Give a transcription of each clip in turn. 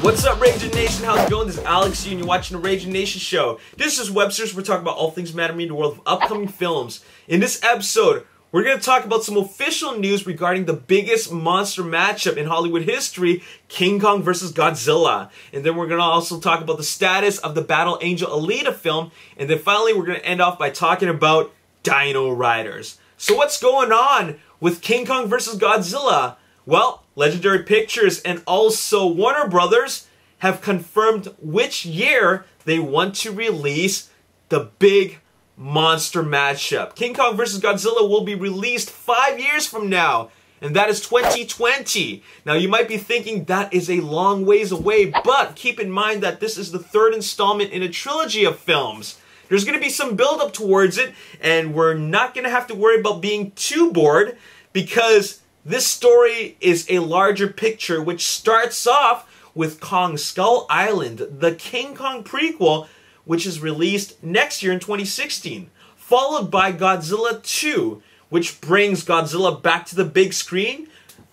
What's up, Raging Nation? How's it going? This is Alex here, and you're watching the Raging Nation Show. This is Webster's. We're talking about all things matter to me in the world of upcoming films. In this episode, we're going to talk about some official news regarding the biggest monster matchup in Hollywood history, King Kong vs. Godzilla. And then we're going to also talk about the status of the Battle Angel Alita film. And then finally, we're going to end off by talking about Dino Riders. So what's going on with King Kong vs. Godzilla? Well, Legendary Pictures and also Warner Brothers have confirmed which year they want to release the big monster matchup. King Kong vs. Godzilla will be released 5 years from now, and that is 2020. Now, you might be thinking that is a long ways away, but keep in mind that this is the third installment in a trilogy of films. There's going to be some build-up towards it, and we're not going to have to worry about being too bored, because this story is a larger picture which starts off with Kong Skull Island, the King Kong prequel, which is released next year in 2016, followed by Godzilla 2, which brings Godzilla back to the big screen,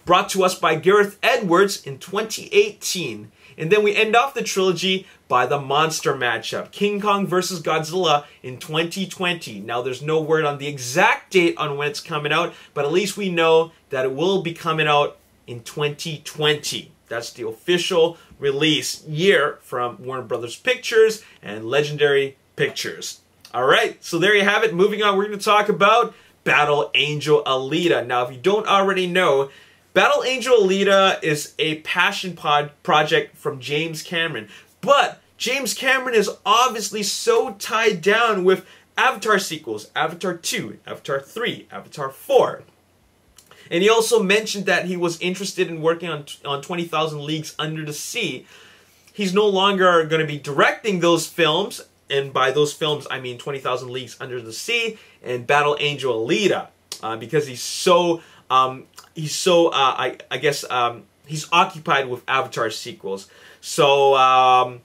brought to us by Gareth Edwards in 2018. And then we end off the trilogy by the monster matchup, King Kong vs. Godzilla in 2020. Now, there's no word on the exact date on when it's coming out, but at least we know that it will be coming out in 2020. That's the official release year from Warner Brothers Pictures and Legendary Pictures. Alright, so there you have it. Moving on, we're going to talk about Battle Angel Alita. Now, if you don't already know, Battle Angel Alita is a passion project from James Cameron. But James Cameron is obviously so tied down with Avatar sequels, Avatar 2, Avatar 3, Avatar 4. And he also mentioned that he was interested in working on 20,000 Leagues Under the Sea. He's no longer going to be directing those films, and by those films I mean 20,000 Leagues Under the Sea and Battle Angel Alita, because he's occupied with Avatar sequels. So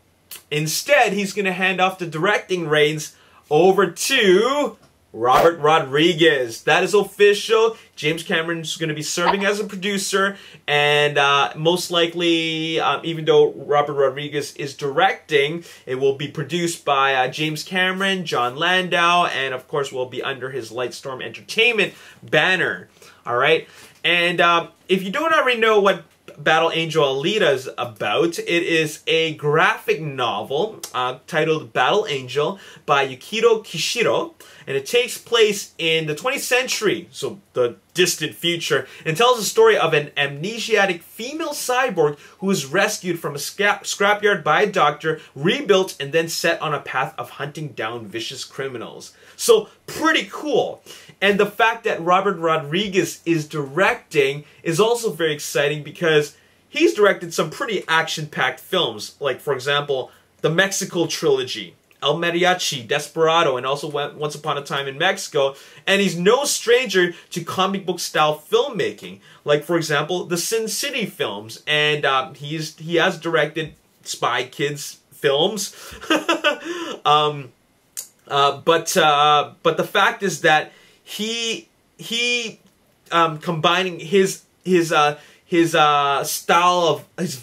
instead, he's going to hand off the directing reins over to Robert Rodriguez. That is official. James Cameron is going to be serving as a producer, and most likely, even though Robert Rodriguez is directing, it will be produced by James Cameron, John Landau, and of course will be under his Lightstorm Entertainment banner. Alright? And if you don't already know what Battle Angel Alita is about, it is a graphic novel titled Battle Angel by Yukito Kishiro, and it takes place in the 20th century, so the distant future, and tells the story of an amnesiac female cyborg who is rescued from a scrapyard by a doctor, rebuilt, and then set on a path of hunting down vicious criminals. So, pretty cool. And the fact that Robert Rodriguez is directing is also very exciting because he's directed some pretty action-packed films, like, for example, the Mexico trilogy, El Mariachi, Desperado, and also Once Upon a Time in Mexico. And he's no stranger to comic book style filmmaking, like, for example, the Sin City films. And he has directed Spy Kids films. But the fact is that he combining his style of his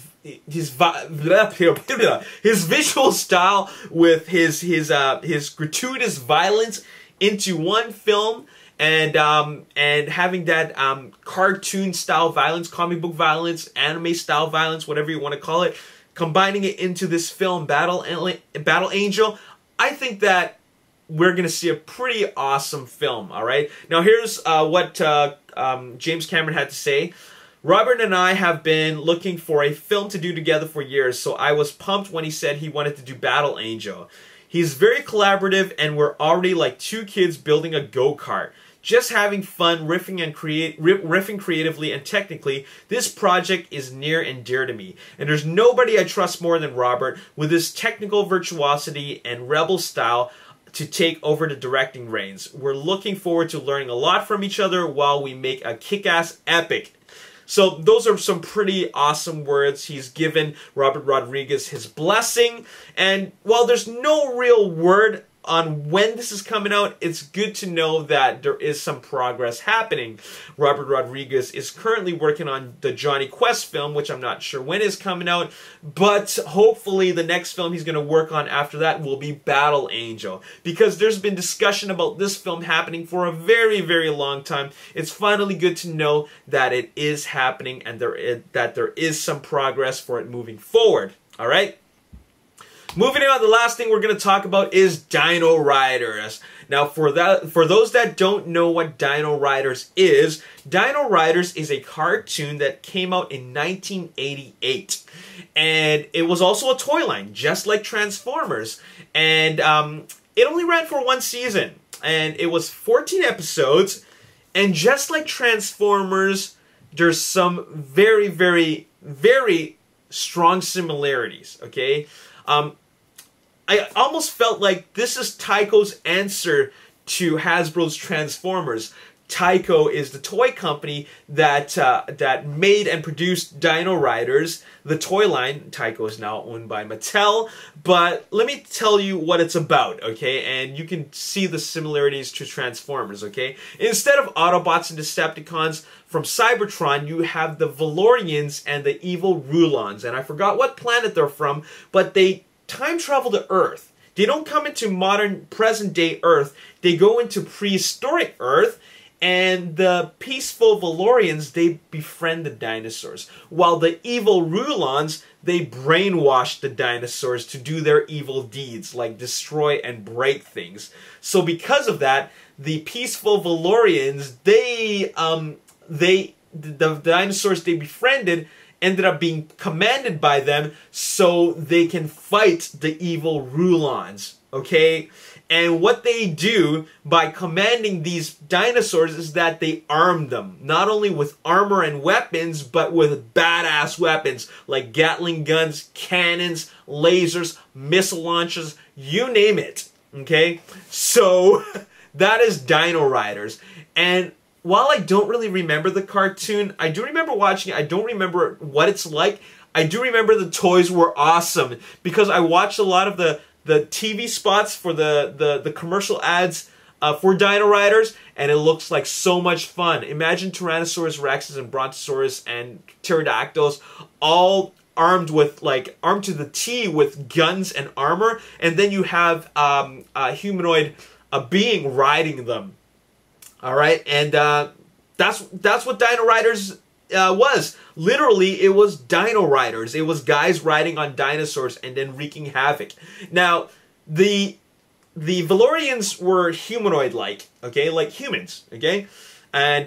visual style with his gratuitous violence into one film, and having that cartoon style violence, comic book violence, anime style violence, whatever you want to call it, combining it into this film, Battle Angel, I think that we're going to see a pretty awesome film, alright? Now here's what James Cameron had to say. Robert and I have been looking for a film to do together for years, so I was pumped when he said he wanted to do Battle Angel. He's very collaborative, and we're already like two kids building a go-kart. Just having fun, riffing creatively and technically. This project is near and dear to me, and there's nobody I trust more than Robert with his technical virtuosity and rebel style to take over the directing reins. We're looking forward to learning a lot from each other while we make a kick-ass epic. So those are some pretty awesome words. He's given Robert Rodriguez his blessing, and while there's no real word on when this is coming out, it's good to know that there is some progress happening. Robert Rodriguez is currently working on the Jonny Quest film, which I'm not sure when is coming out, but hopefully the next film he's going to work on after that will be Battle Angel, because there's been discussion about this film happening for a very, very long time. It's finally good to know that it is happening and that there is some progress for it moving forward. All right? Moving on, the last thing we're going to talk about is Dino Riders. Now, for those that don't know what Dino Riders is a cartoon that came out in 1988. And it was also a toy line, just like Transformers. And it only ran for one season. And it was 14 episodes. And just like Transformers, there's some very, very, very strong similarities, okay? I almost felt like this is Tyco's answer to Hasbro's Transformers. Tyco is the toy company that made and produced Dino Riders. The toy line, Tyco, is now owned by Mattel. But let me tell you what it's about, okay? And you can see the similarities to Transformers, okay? Instead of Autobots and Decepticons from Cybertron, you have the Valorians and the evil Rulons. And I forgot what planet they're from, but they time travel to Earth. They don't come into modern, present-day Earth. They go into prehistoric Earth, and the peaceful Valorians, they befriend the dinosaurs. While the evil Rulons, they brainwash the dinosaurs to do their evil deeds, like destroy and break things. So because of that, the peaceful Valorians, the dinosaurs they befriended ended up being commanded by them so they can fight the evil Rulons, okay? And what they do by commanding these dinosaurs is that they arm them, not only with armor and weapons, but with badass weapons like Gatling guns, cannons, lasers, missile launchers, you name it, okay? So that is Dino Riders. And while I don't really remember the cartoon, I do remember watching it. I don't remember what it's like. I do remember the toys were awesome because I watched a lot of the TV spots for the commercial ads for Dino Riders, and it looks like so much fun. Imagine Tyrannosaurus Rexes and Brontosaurus and Pterodactyls all armed to the T with guns and armor, and then you have a humanoid being riding them. All right, and that's what Dino Riders was. Literally, it was Dino Riders. It was guys riding on dinosaurs and then wreaking havoc. Now, the Valorians were humanoid-like, okay, like humans, okay, and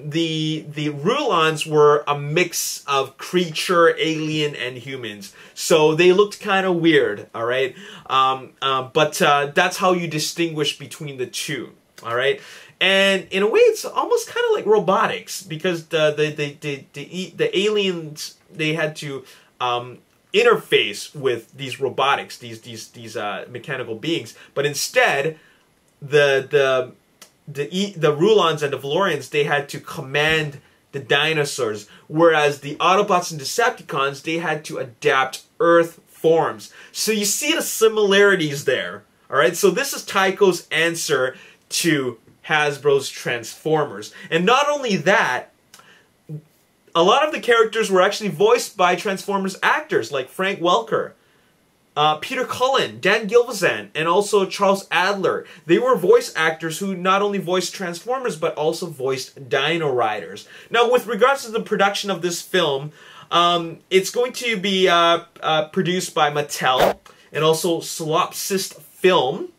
the Rulons were a mix of creature, alien, and humans. So they looked kind of weird, all right, but that's how you distinguish between the two, all right. And in a way, it's almost kind of like robotics because the aliens, they had to interface with these robotics, these mechanical beings. But instead, the Rulons and the Valorians, they had to command the dinosaurs, whereas the Autobots and Decepticons, they had to adapt Earth forms. So you see the similarities there. All right, so this is Tyco's answer to Hasbro's Transformers. And not only that, a lot of the characters were actually voiced by Transformers actors like Frank Welker, Peter Cullen, Dan Gilvezan, and also Charles Adler. They were voice actors who not only voiced Transformers but also voiced Dino Riders. Now, with regards to the production of this film, it's going to be produced by Mattel and also Solipsist Film.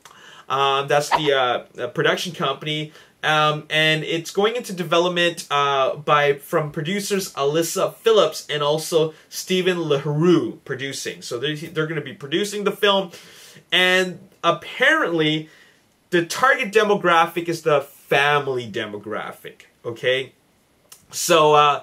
That's the production company, and it's going into development from producers Alyssa Phillips and also Stephen LaRue producing. So they're going to be producing the film, and apparently the target demographic is the family demographic, okay? So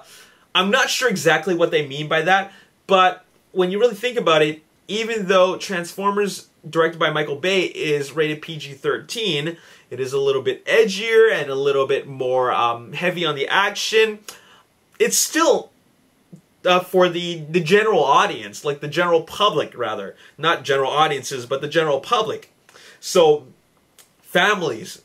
I'm not sure exactly what they mean by that, but when you really think about it, even though Transformers, directed by Michael Bay, is rated PG-13, it is a little bit edgier and a little bit more heavy on the action. It's still for the general audience, like the general public, rather. Not general audiences, but the general public. So families.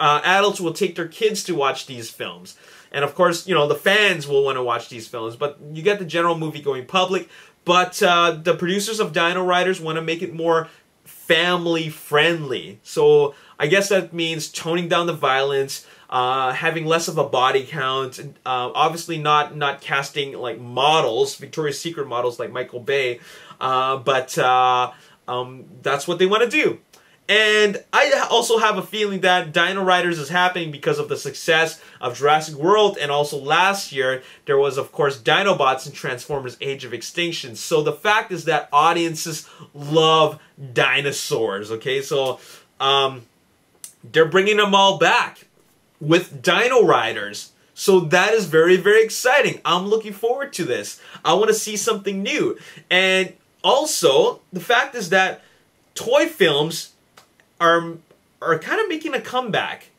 Adults will take their kids to watch these films. And of course, you know, the fans will want to watch these films. But you get the general movie-going public. But the producers of Dino Riders want to make it more family-friendly. So I guess that means toning down the violence, having less of a body count, and obviously not casting like models, Victoria's Secret models like Michael Bay, but that's what they want to do. And I also have a feeling that Dino Riders is happening because of the success of Jurassic World, and also last year there was, of course, Dinobots in Transformers Age of Extinction. So the fact is that audiences love dinosaurs, okay? So they're bringing them all back with Dino Riders. So that is very, very exciting. I'm looking forward to this. I want to see something new. And also, the fact is that toy films are kind of making a comeback.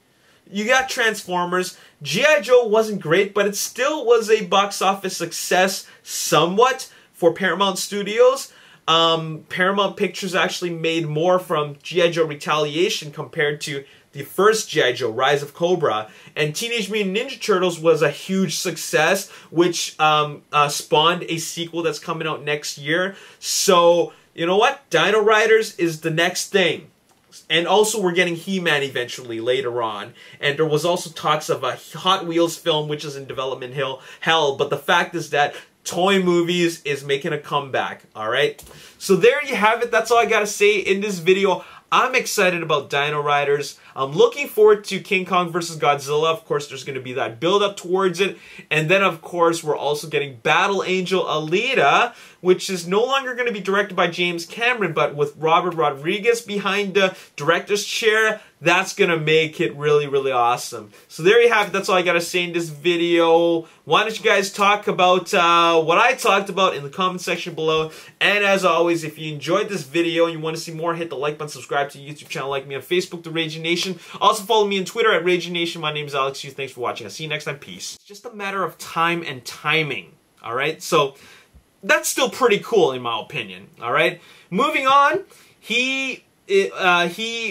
You got Transformers. G.I. Joe wasn't great, but it still was a box office success somewhat for Paramount Studios. Paramount Pictures actually made more from G.I. Joe Retaliation compared to the first G.I. Joe, Rise of Cobra. And Teenage Mutant Ninja Turtles was a huge success, which spawned a sequel that's coming out next year. So, you know what? Dino Riders is the next thing. And also we're getting He-Man eventually later on. And there was also talks of a Hot Wheels film which is in development hell. But the fact is that toy movies is making a comeback. Alright? So there you have it. That's all I gotta say in this video. I'm excited about Dino Riders. I'm looking forward to King Kong vs. Godzilla. Of course, there's going to be that build-up towards it. And then, of course, we're also getting Battle Angel Alita, which is no longer going to be directed by James Cameron, but with Robert Rodriguez behind the director's chair. That's going to make it really, really awesome. So there you have it. That's all I got to say in this video. Why don't you guys talk about what I talked about in the comment section below. And as always, if you enjoyed this video and you want to see more, hit the like button, subscribe to the YouTube channel, like me on Facebook, The Raging Nation. Also follow me on Twitter at Raging Nation. My name is Alex Yu. Thanks for watching. I'll see you next time. Peace. It's just a matter of time and timing. Alright? So that's still pretty cool in my opinion. Alright? Moving on, he